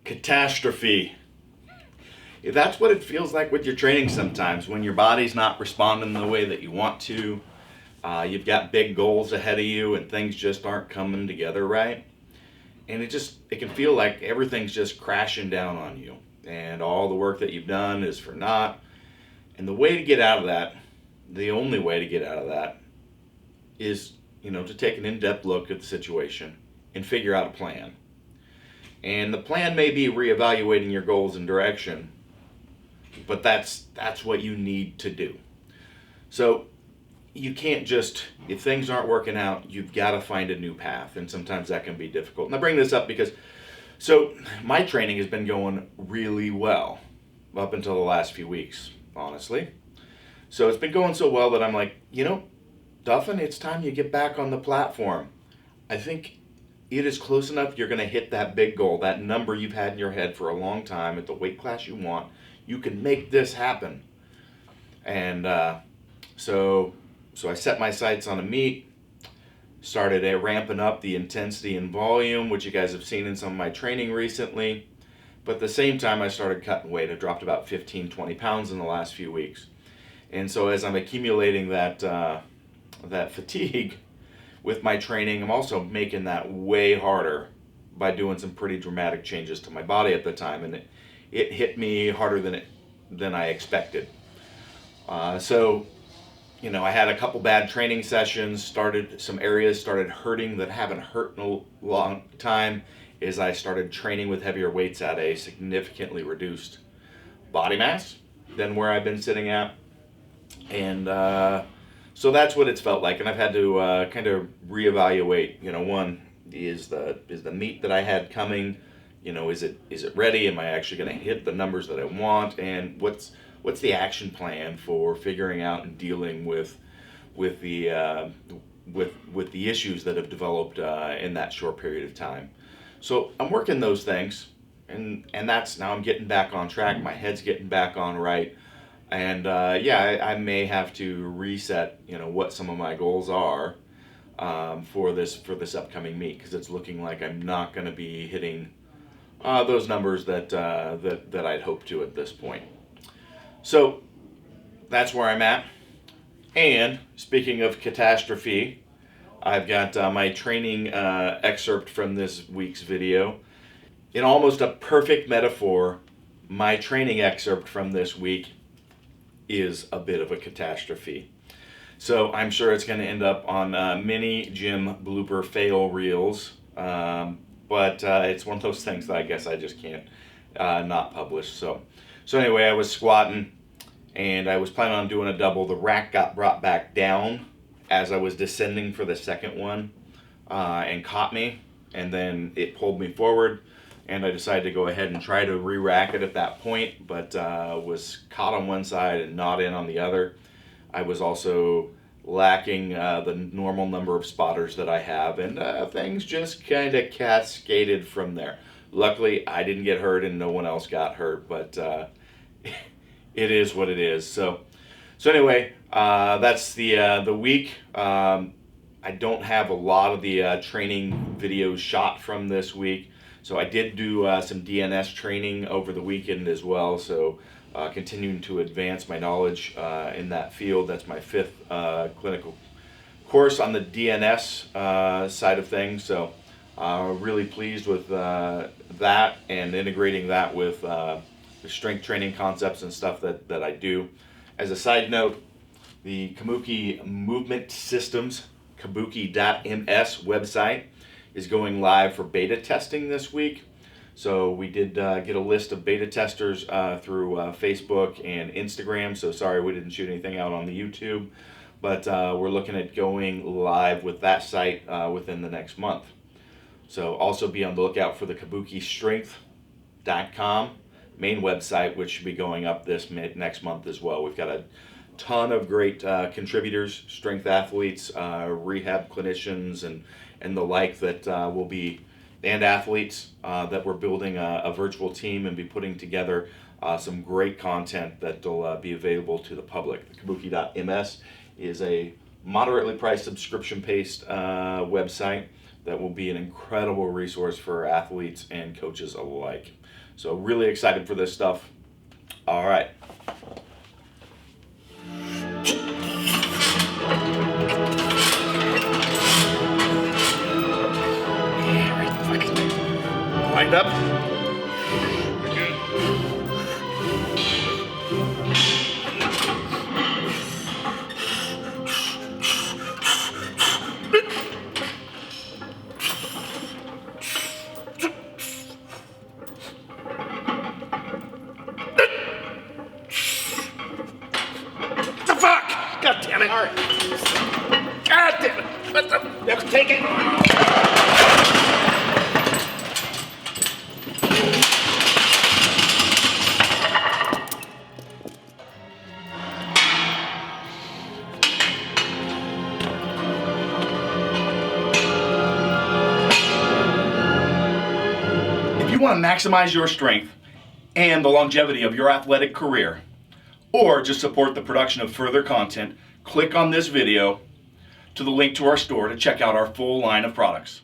Catastrophe. That's what it feels like with your training sometimes when your body's not responding the way that you want to. You've got big goals ahead of you and things just aren't coming together right. And it can feel like everything's just crashing down on you. And all the work that you've done is for naught. And the way to get out of that, the only way to get out of that is, to take an in-depth look at the situation and figure out a plan. And the plan may be reevaluating your goals and direction, but that's what you need to do. So you can't just, if things aren't working out, you've got to find a new path, and sometimes that can be difficult. And I bring this up because, my training has been going really well up until the last few weeks, honestly. So it's been going so well that I'm like, Duffin, it's time you get back on the platform. I think it is close enough you're going to hit that big goal, that number you've had in your head for a long time at the weight class you want. You can make this happen. And so I set my sights on a meet, started ramping up the intensity and volume, which you guys have seen in some of my training recently. But at the same time, I started cutting weight. I dropped about 15, 20 pounds in the last few weeks. And so as I'm accumulating that fatigue with my training, I'm also making that way harder by doing some pretty dramatic changes to my body at the time, and it hit me harder than I expected. I had a couple bad training sessions. Some areas started hurting that haven't hurt in a long time as I started training with heavier weights at a significantly reduced body mass than where I've been sitting at, and so that's what it's felt like, and I've had to kind of reevaluate. One is the meat that I had coming. Is it ready? Am I actually going to hit the numbers that I want? And what's the action plan for figuring out and dealing with the issues that have developed in that short period of time? So I'm working those things, and that's now I'm getting back on track. My head's getting back on right. And I may have to reset, what some of my goals are for this upcoming meet, because it's looking like I'm not going to be hitting those numbers that I'd hoped to at this point. So that's where I'm at. And speaking of catastrophe, I've got my training excerpt from this week's video. In almost a perfect metaphor, my training excerpt from this week is a bit of a catastrophe. So I'm sure it's going to end up on many gym blooper fail reels, but it's one of those things that I guess I just can't not publish. So anyway, I was squatting and I was planning on doing a double. The rack got brought back down as I was descending for the second one and caught me, and then it pulled me forward. And I decided to go ahead and try to re-rack it at that point, but was caught on one side and not in on the other. I was also lacking the normal number of spotters that I have, and things just kind of cascaded from there. Luckily, I didn't get hurt and no one else got hurt, but it is what it is. So anyway, that's the week. I don't have a lot of the training videos shot from this week. So I did do some DNS training over the weekend as well, so continuing to advance my knowledge in that field. That's my 5th clinical course on the DNS side of things, so really pleased with that and integrating that with the strength training concepts and stuff that I do. As a side note, the Kabuki Movement Systems, kabuki.ms website is going live for beta testing this week. So we did get a list of beta testers through Facebook and Instagram. So sorry we didn't shoot anything out on the YouTube, but we're looking at going live with that site within the next month. So also be on the lookout for the kabukistrength.com main website, which should be going up this next month as well. We've got a ton of great contributors, strength athletes, rehab clinicians, and the like that will be, and athletes that we're building a virtual team and be putting together some great content that will be available to the public. The kabuki.ms is a moderately priced subscription-based website that will be an incredible resource for athletes and coaches alike. So really excited for this stuff. All right. Lined up. God damn it! All right. God damn it! What the? Let's take it. If you want to maximize your strength and the longevity of your athletic career, or just support the production of further content, click on this video to the link to our store to check out our full line of products.